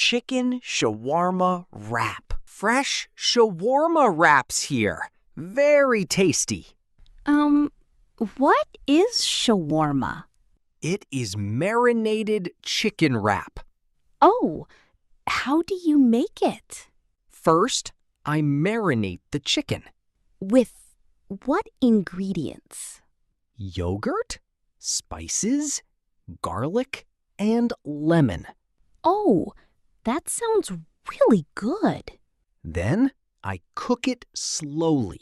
chicken shawarma wrap. Fresh shawarma wraps here. Very tasty. What is shawarma? It is marinated chicken wrap. Oh, how do you make it? First, I marinate the chicken. With what ingredients? Yogurt, spices, garlic, and lemon. Oh, that sounds really good. Then I cook it slowly.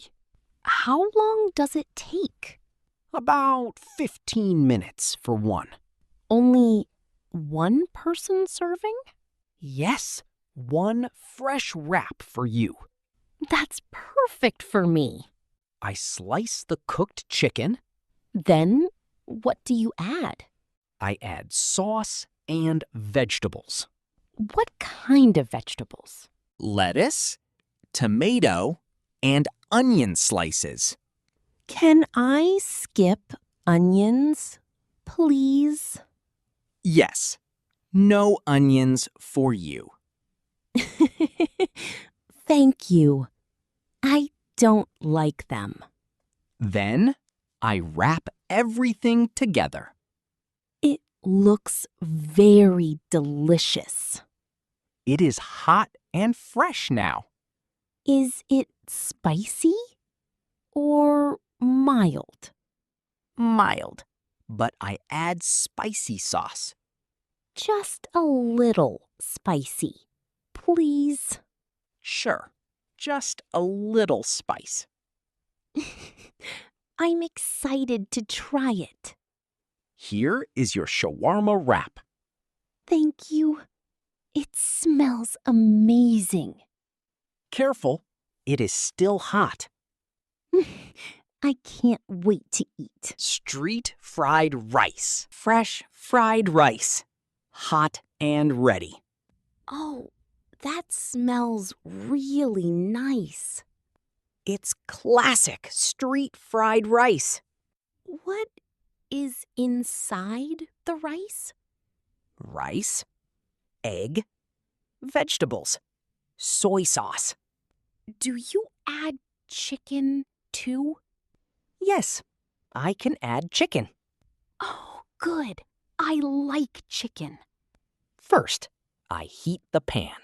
How long does it take? About 15 minutes for one. Only one person serving? Yes, one fresh wrap for you. That's perfect for me. I slice the cooked chicken. Then, what do you add? I add sauce and vegetables. What kind of vegetables? Lettuce, tomato, and onion slices. Can I skip onions, please? Yes, no onions for you. Thank you. I don't like them. Then I wrap everything together. It looks very delicious. It is hot and fresh now. Is it spicy or mild? Mild, but I add spicy sauce. Just a little spicy, please. Sure, just a little spice. I'm excited to try it. Here is your shawarma wrap. Thank you. It smells amazing. Careful, it is still hot. I can't wait to eat. Street fried rice. Fresh fried rice. Hot and ready. Oh, that smells really nice. It's classic street fried rice. What is inside the rice? Rice, egg, vegetables, soy sauce. Do you add chicken too? Yes, I can add chicken. Oh, good. I like chicken. First, I heat the pan.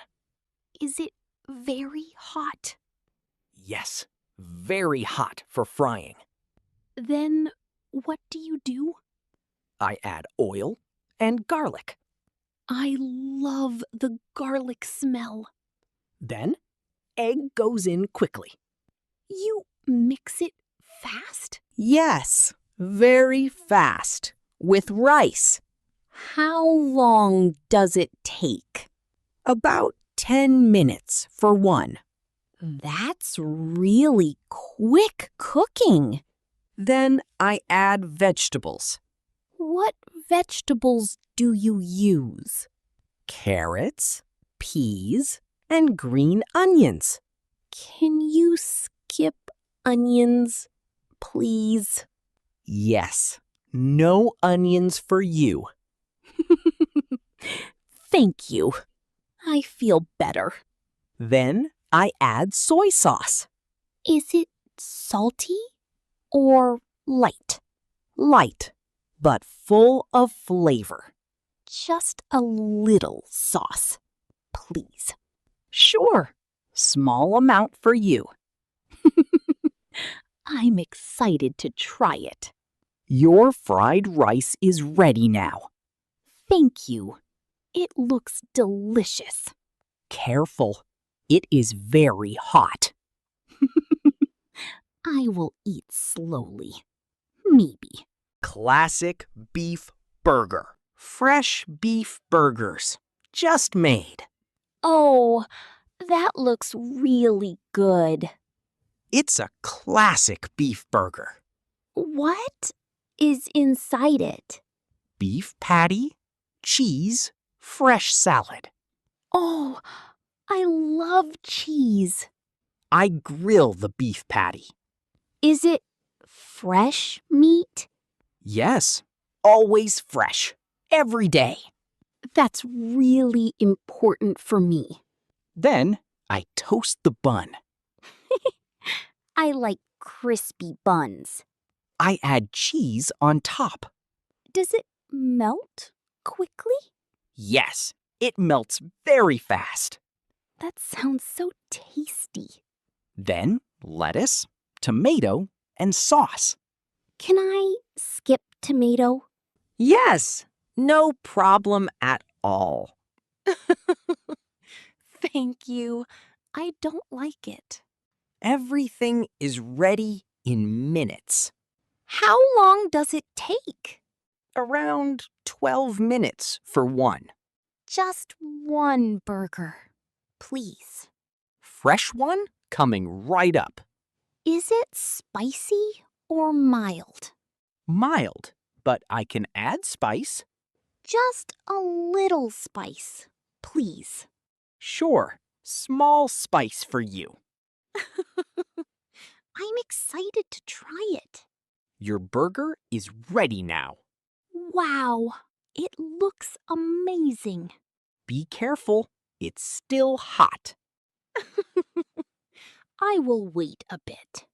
Is it very hot? Yes, very hot for frying. Then what do you do? I add oil and garlic. I love the garlic smell. Then, egg goes in quickly. You mix it fast? Yes, very fast. With rice. How long does it take? About 10 minutes for one. That's really quick cooking. Then I add vegetables. What vegetables do you use? Carrots, peas, and green onions. Can you skip onions, please? Yes, no onions for you. Thank you. I feel better. Then I add soy sauce. Is it salty or light? Light, but full of flavor. Just a little sauce, please. Sure, small amount for you. I'm excited to try it. Your fried rice is ready now. Thank you. It looks delicious. Careful, it is very hot. I will eat slowly. Maybe. Classic beef burger. Fresh beef burgers. Just made. Oh, that looks really good. It's a classic beef burger. What is inside it? Beef patty, cheese, fresh salad. Oh, I love cheese. I grill the beef patty. Is it fresh meat? Yes, always fresh. Every day. That's really important for me. Then I toast the bun. I like crispy buns. I add cheese on top. Does it melt quickly? Yes, it melts very fast. That sounds so tasty. Then lettuce, tomato, and sauce. Can I skip tomato? Yes, no problem at all. Thank you. I don't like it. Everything is ready in minutes. How long does it take? Around 12 minutes for one. Just one burger, please. Fresh one coming right up. Is it spicy or mild? Mild, but I can add spice. Just a little spice, please. Sure, small spice for you. I'm excited to try it. Your burger is ready now. Wow, it looks amazing. Be careful, it's still hot. I will wait a bit.